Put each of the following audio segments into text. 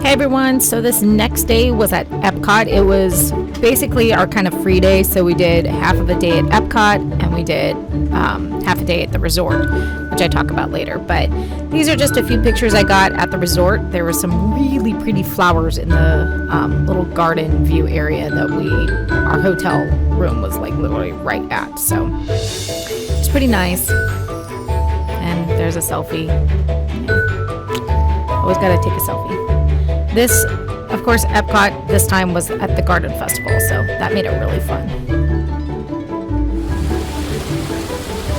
Hey everyone, so this next day was at Epcot. It was basically our kind of free day, so we did half of a day at Epcot and we did half a day at the resort, which I talk about later. But these are just a few pictures I got at the resort. There were some really pretty flowers in the little garden view area that our hotel room was like literally right at. So it's pretty nice. And there's a selfie. Always gotta take a selfie. This, of course, Epcot this time was at the Garden Festival, so that made it really fun.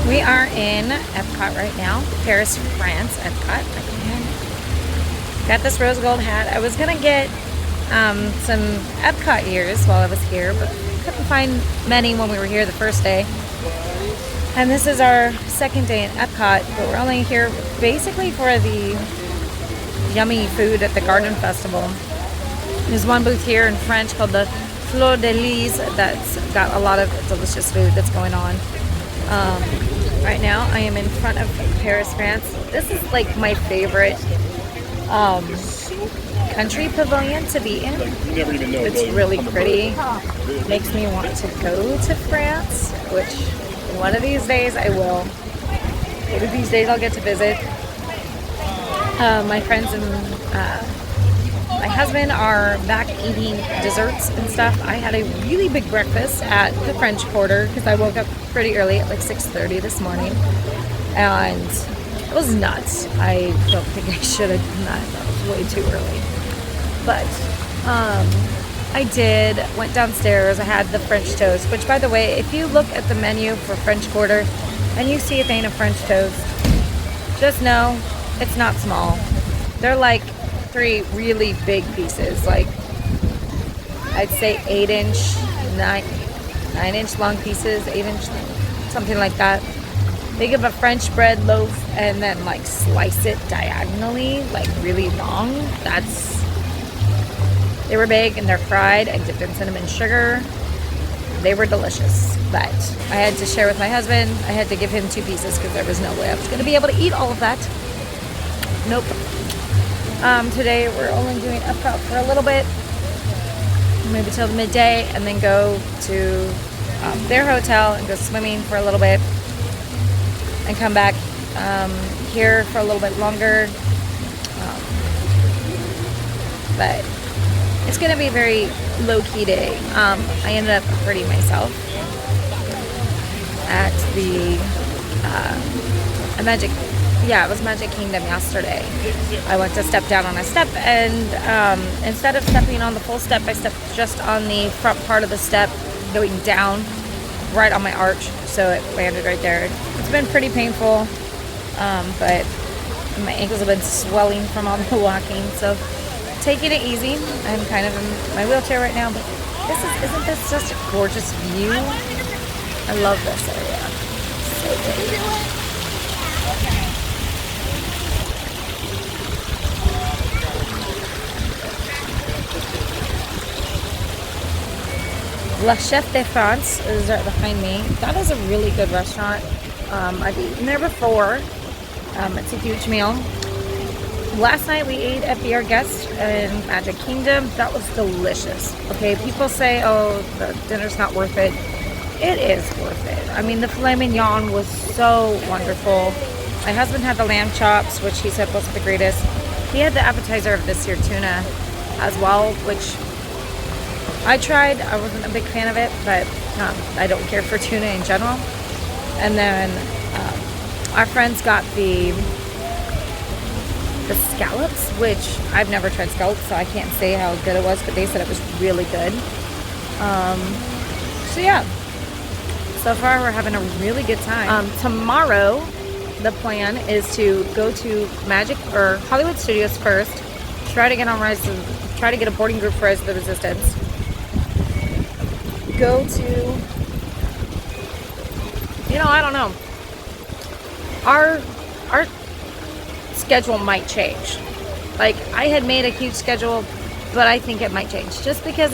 We are in Epcot right now, Paris, France, Epcot. Got this rose gold hat. I was gonna get some Epcot ears while I was here, but couldn't find many when we were here the first day. And this is our second day in Epcot, but we're only here basically for the yummy food at the Garden Festival. There's one booth here in French called the Fleur de Lis that's got a lot of delicious food that's going on. Right now I am in front of Paris, France. This is like my favorite country pavilion to be in. It's really pretty. Makes me want to go to France, which one of these days I will. One of these days I'll get to visit. My friends and my husband are back eating desserts and stuff. I had a really big breakfast at the French Quarter because I woke up pretty early at like 6:30 this morning, and it was nuts. I don't think I should have done that. That was way too early. But went downstairs. I had the French toast, which, by the way, if you look at the menu for French Quarter and you see a thing of French toast, just know it's not small. They're like 3 really big pieces, like I'd say 8-inch, 9-inch long pieces, 8-inch, something like that. They give a French bread loaf and then like slice it diagonally, like really long. They were big and they're fried and dipped in cinnamon sugar. They were delicious, but I had to share with my husband. I had to give him 2 pieces because there was no way I was going to be able to eat all of that. Nope. Today we're only doing Epcot for a little bit, maybe till the midday, and then go to their hotel and go swimming for a little bit, and come back here for a little bit longer. But it's going to be a very low-key day. I ended up hurting myself at the it was Magic Kingdom yesterday. I went to step down on a step, and instead of stepping on the full step, I stepped just on the front part of the step going down right on my arch, so it landed right there. It's been pretty painful, but my ankles have been swelling from all the walking, so taking it easy. I'm kind of in my wheelchair right now, but isn't this just a gorgeous view? I love this area. So pretty. La Chef de France is right behind me. That is a really good restaurant. I've eaten there before. It's a huge meal. Last night we ate at Be Our Guest in Magic Kingdom. That was delicious. Okay, people say, oh, the dinner's not worth it. It is worth it. I mean, the filet mignon was so wonderful. My husband had the lamb chops, which he said wasn't the greatest. He had the appetizer of this here tuna as well, which I tried. I wasn't a big fan of it, but I don't care for tuna in general. And then our friends got the scallops, which I've never tried scallops, so I can't say how good it was, but they said it was really good. So yeah, so far we're having a really good time. Tomorrow, the plan is to go to Hollywood Studios first, try to get a boarding group for Rise of the Resistance. Go to, I don't know. Our schedule might change. Like, I had made a huge schedule, but I think it might change. Just because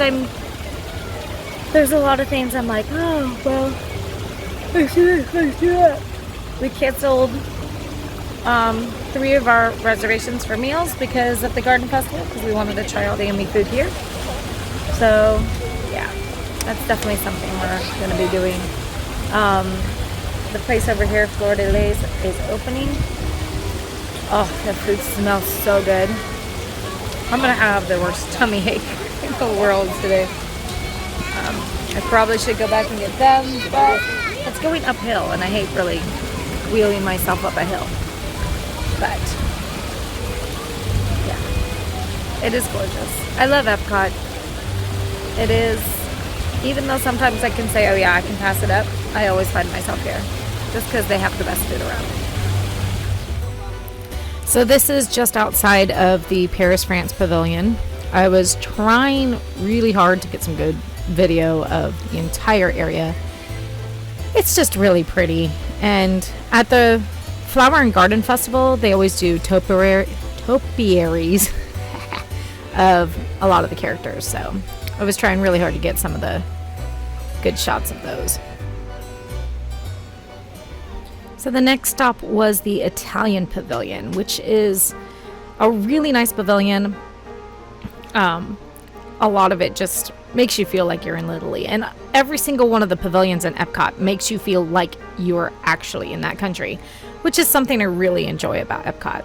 there's a lot of things I'm like, oh, well, let's do that. We canceled 3 of our reservations for meals because of the garden festival, because we wanted to try all the yummy food here. So yeah, that's definitely something we're going to be doing. The place over here, Fleur de Lis, is opening. Oh, the food smells so good. I'm going to have the worst tummy ache in the world today. I probably should go back and get them, but it's going uphill, and I hate really wheeling myself up a hill. But yeah, it is gorgeous. I love Epcot. It is, even though sometimes I can say, oh yeah, I can pass it up, I always find myself here just because they have the best food around. So this is just outside of the Paris, France pavilion. I was trying really hard to get some good video of the entire area. It's just really pretty. And at the Flower and Garden Festival, they always do topiaries of a lot of the characters. So I was trying really hard to get some of the good shots of those. So the next stop was the Italian Pavilion, which is a really nice pavilion. A lot of it just makes you feel like you're in Italy. And every single one of the pavilions in Epcot makes you feel like you're actually in that country, which is something I really enjoy about Epcot.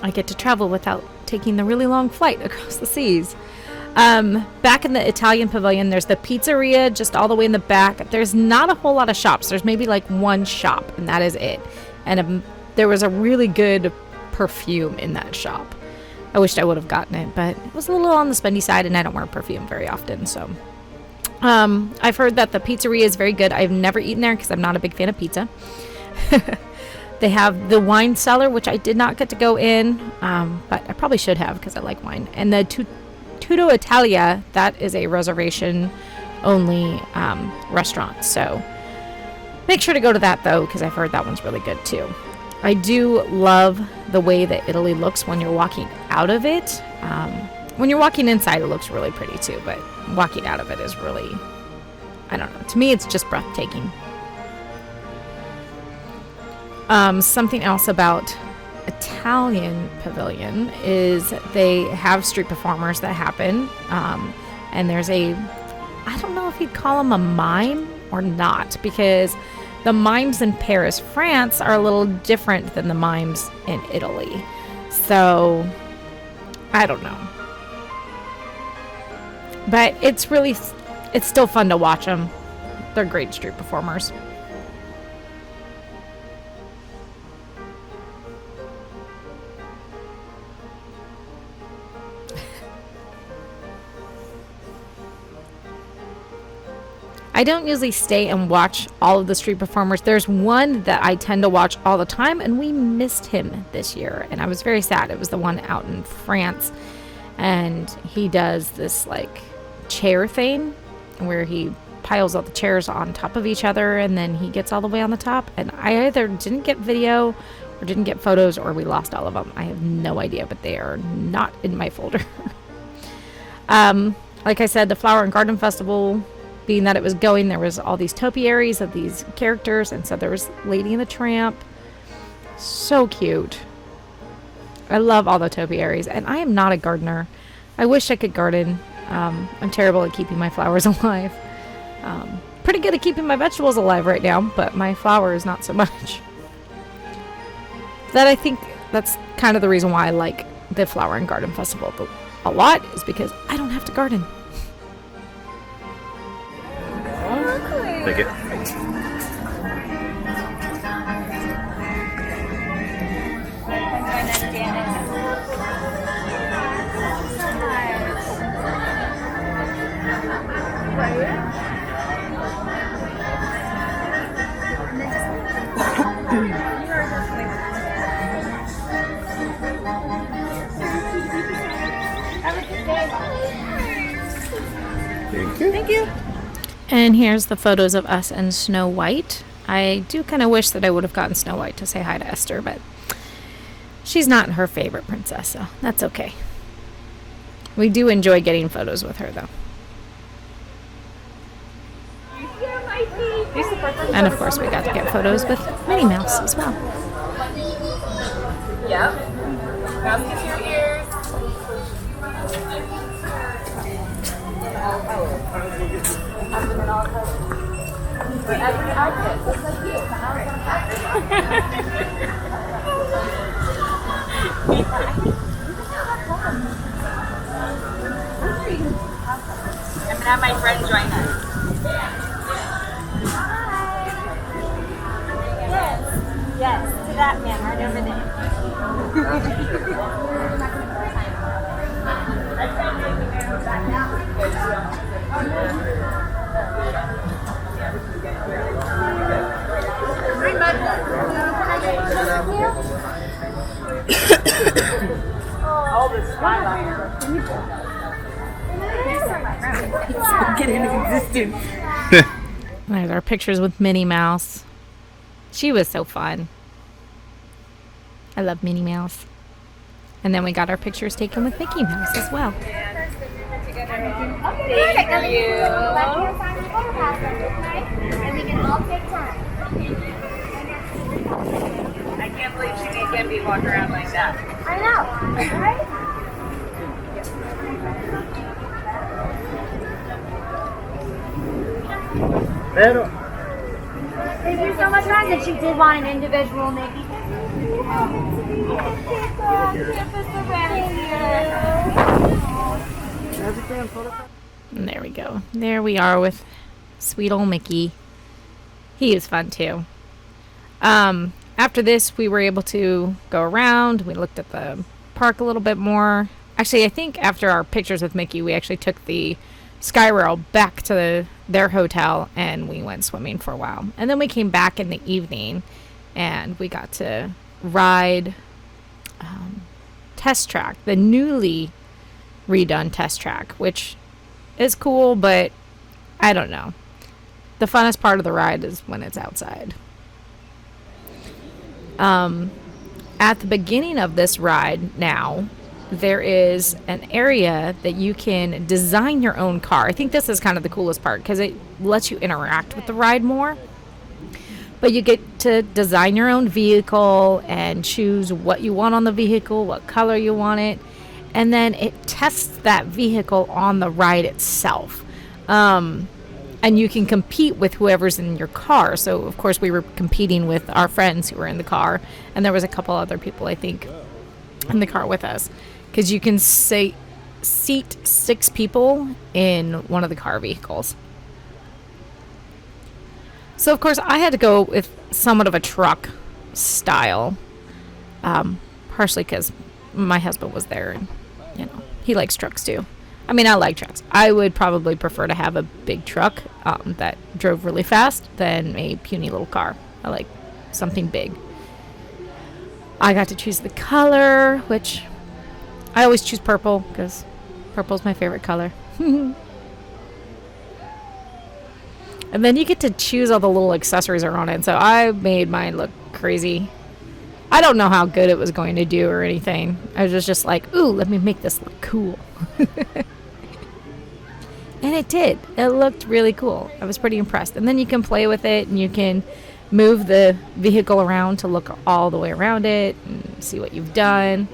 I get to travel without taking the really long flight across the seas. Back in the Italian Pavilion, there's the pizzeria just all the way in the back. There's not a whole lot of shops. There's maybe like one shop, and that is it. And there was a really good perfume in that shop. I wished I would have gotten it, but it was a little on the spendy side, and I don't wear perfume very often. So I've heard that the pizzeria is very good. I've never eaten there because I'm not a big fan of pizza. They have the wine cellar, which I did not get to go in, but I probably should have because I like wine. And the Tutto Italia, that is a reservation only restaurant. So make sure to go to that though, because I've heard that one's really good too. I do love the way that Italy looks when you're walking out of it. When you're walking inside, it looks really pretty too, but walking out of it is really, I don't know. To me, it's just breathtaking. Something else about Italian Pavilion is they have street performers that happen. And there's I don't know if you'd call them a mime or not, because the mimes in Paris, France are a little different than the mimes in Italy. So, I don't know. But it's still fun to watch them. They're great street performers. I don't usually stay and watch all of the street performers. There's one that I tend to watch all the time, and we missed him this year, and I was very sad. It was the one out in France, and he does this like chair thing where he piles all the chairs on top of each other, and then he gets all the way on the top, and I either didn't get video or didn't get photos, or we lost all of them. I have no idea, but they are not in my folder. Like I said, the Flower and Garden Festival, being that it was going, there was all these topiaries of these characters, and so there was Lady and the Tramp. So cute. I love all the topiaries, and I am not a gardener. I wish I could garden. I'm terrible at keeping my flowers alive. Pretty good at keeping my vegetables alive right now, but my flowers not so much. That I think that's kind of the reason why I like the Flower and Garden Festival a lot, is because I don't have to garden. Thank you. Thank you. Thank you. And here's the photos of us and Snow White. I do kind of wish that I would have gotten Snow White to say hi to Esther, but she's not her favorite princess, so that's okay. We do enjoy getting photos with her, though. And of course, we got to get photos with Minnie Mouse as well. Yep. Mask is your ears. Every outfit looks like you. I'm gonna have my friend join us. Yes, to that man right over there. All this get into existence. There's our pictures with Minnie Mouse. She was so fun. I love Minnie Mouse. And then we got our pictures taken with Mickey Mouse as well. Thank you. And we can all take time. I can't believe she can't be walking around like that. I know, right? Thank you so much, guys. And she did want an individual Mickey. And there we go. There we are with sweet old Mickey. He is fun too. After this, we were able to go around. We looked at the park a little bit more. Actually, I think after our pictures with Mickey, we actually took the Skyrail back to their hotel and we went swimming for a while. And then we came back in the evening and we got to ride Test Track, the newly redone Test Track, which is cool, but I don't know. The funnest part of the ride is when it's outside. At the beginning of this ride now, there is an area that you can design your own car. I think this is kind of the coolest part because it lets you interact with the ride more. But you get to design your own vehicle and choose what you want on the vehicle, what color you want it, and then it tests that vehicle on the ride itself. And you can compete with whoever's in your car. So, of course, we were competing with our friends who were in the car, and there was a couple other people, I think, in the car with us. Because you can seat 6 people in one of the car vehicles. So, of course, I had to go with somewhat of a truck style. Partially because my husband was there, and, you know, he likes trucks too. I mean, I like trucks. I would probably prefer to have a big truck that drove really fast than a puny little car. I like something big. I got to choose the color, which I always choose purple because purple is my favorite color. And then you get to choose all the little accessories that are on it. So I made mine look crazy. I don't know how good it was going to do or anything. I was just like, ooh, let me make this look cool. And it did. It looked really cool. I was pretty impressed. And then you can play with it and you can move the vehicle around to look all the way around it and see what you've done.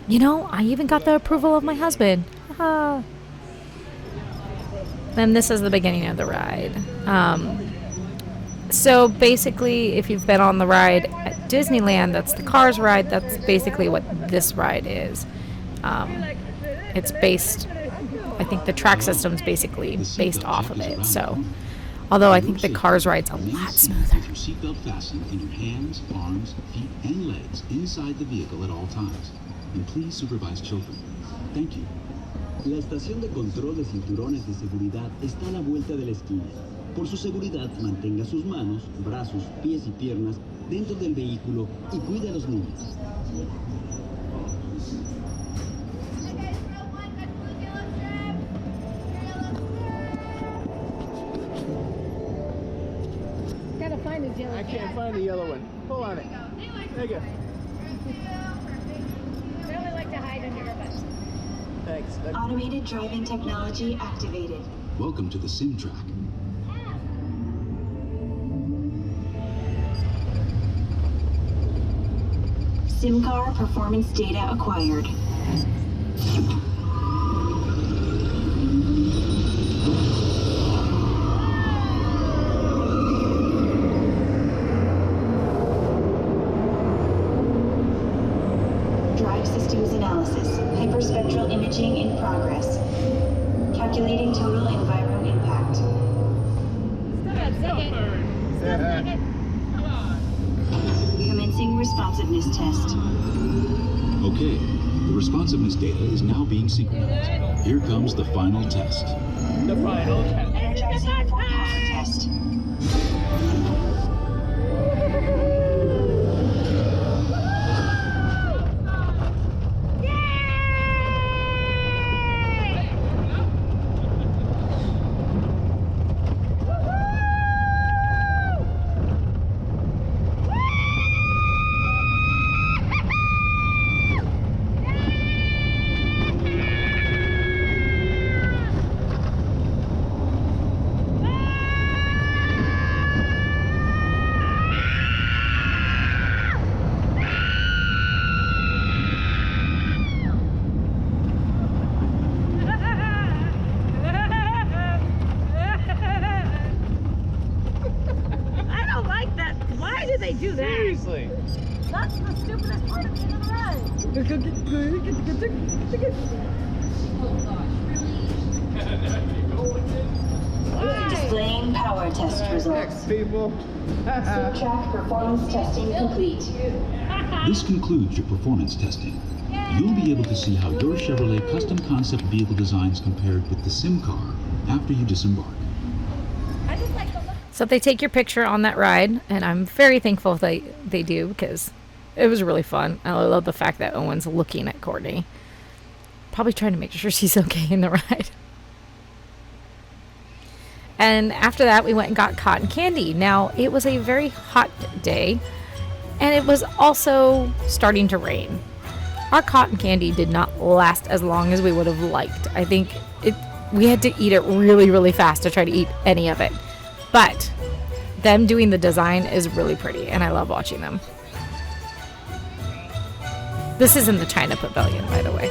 You know, I even got the approval of my husband. Then this is the beginning of the ride. So basically, if you've been on the ride at Disneyland, that's the Cars ride. That's basically what this ride is. It's based, I think the track system's basically based off of it. So, although I think the Cars ride's a lot smoother. Your seatbelt fastened and your hands, arms, feet, and legs inside the vehicle at all times. And please supervise children. Thank you. La estación de control de cinturones de seguridad está a la vuelta de la esquina. Por su seguridad, mantenga sus manos, brazos, pies y piernas dentro del vehículo y cuide a los niños. I can't find the yellow one. Pull on it. There you go. I only like to hide under your butt. Thanks. Automated driving technology activated. Welcome to the Sim Track. SIMCAR performance data acquired. Drive systems analysis. Hyperspectral imaging in progress. Calculating total enviro impact. Commencing responsiveness test. Okay, the responsiveness data is now being synchronized. Here comes the final test. The final test. Energizing for power test. I don't like that. Why did they do that? Seriously. That's the stupidest part of the end of the ride. Displaying power test results. Next, people. Track performance testing complete. This concludes your performance testing. You'll be able to see how your Chevrolet custom concept vehicle designs compared with the SIMCAR after you disembark. So they take your picture on that ride, and I'm very thankful they do, because it was really fun. I love the fact that Owen's looking at Courtney, probably trying to make sure she's okay in the ride. And after that, we went and got cotton candy. Now, it was a very hot day, and it was also starting to rain. Our cotton candy did not last as long as we would have liked. I think we had to eat it really, really fast to try to eat any of it. But them doing the design is really pretty, and I love watching them. This is in the China Pavilion, by the way.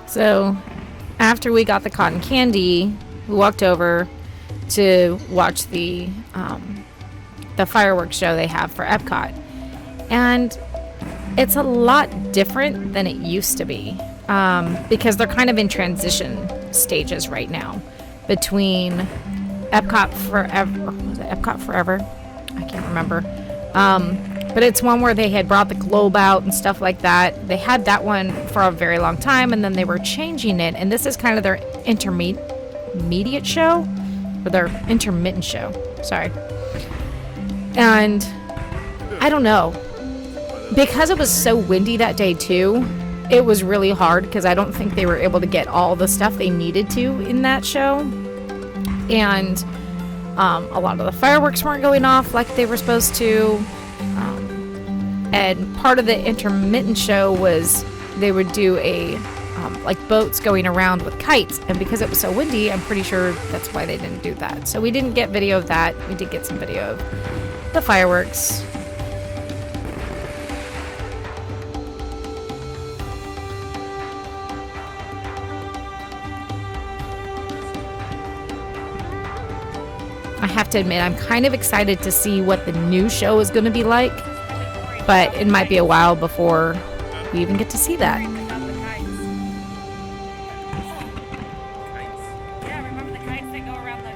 So after we got the cotton candy, we walked over to watch the fireworks show they have for Epcot. And it's a lot different than it used to be, because they're kind of in transition stages right now between Epcot Forever. Was it Epcot Forever? I can't remember. But it's one where they had brought the globe out and stuff like that. They had that one for a very long time, and then they were changing it. And this is kind of their intermediate show, or their intermittent show. Sorry. And I don't know. Because it was so windy that day too, it was really hard, because I don't think they were able to get all the stuff they needed to in that show. And a lot of the fireworks weren't going off like they were supposed to. And part of the intermittent show was they would do a like boats going around with kites, and because it was so windy, I'm pretty sure that's why they didn't do that. So we didn't get video of that. We did get some video of the fireworks. I have to admit, I'm kind of excited to see what the new show is going to be like, but it might be a while before we even get to see that. Yeah, remember the kites that go around the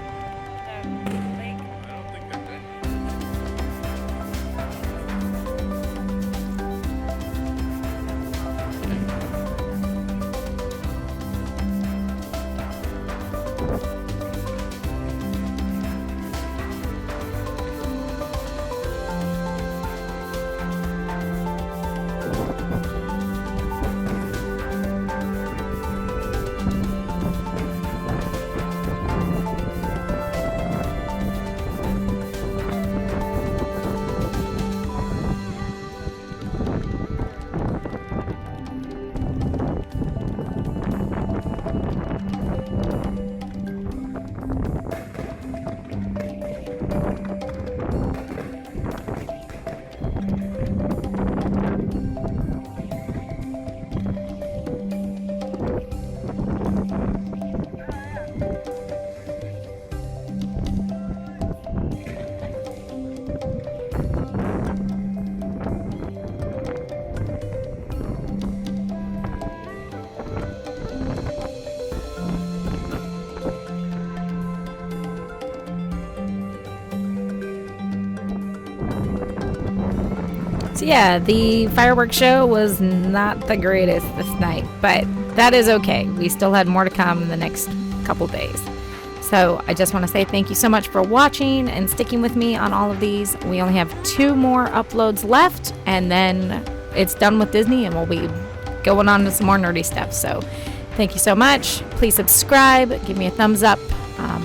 lake? I don't think they're good. So yeah, the fireworks show was not the greatest this night, but that is okay. We still had more to come in the next couple days. So I just want to say thank you so much for watching and sticking with me on all of these. We only have 2 more uploads left, and then it's done with Disney, and we'll be going on to some more nerdy stuff. So thank you so much. Please subscribe, give me a thumbs up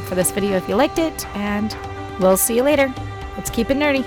for this video if you liked it, and we'll see you later. Let's keep it nerdy.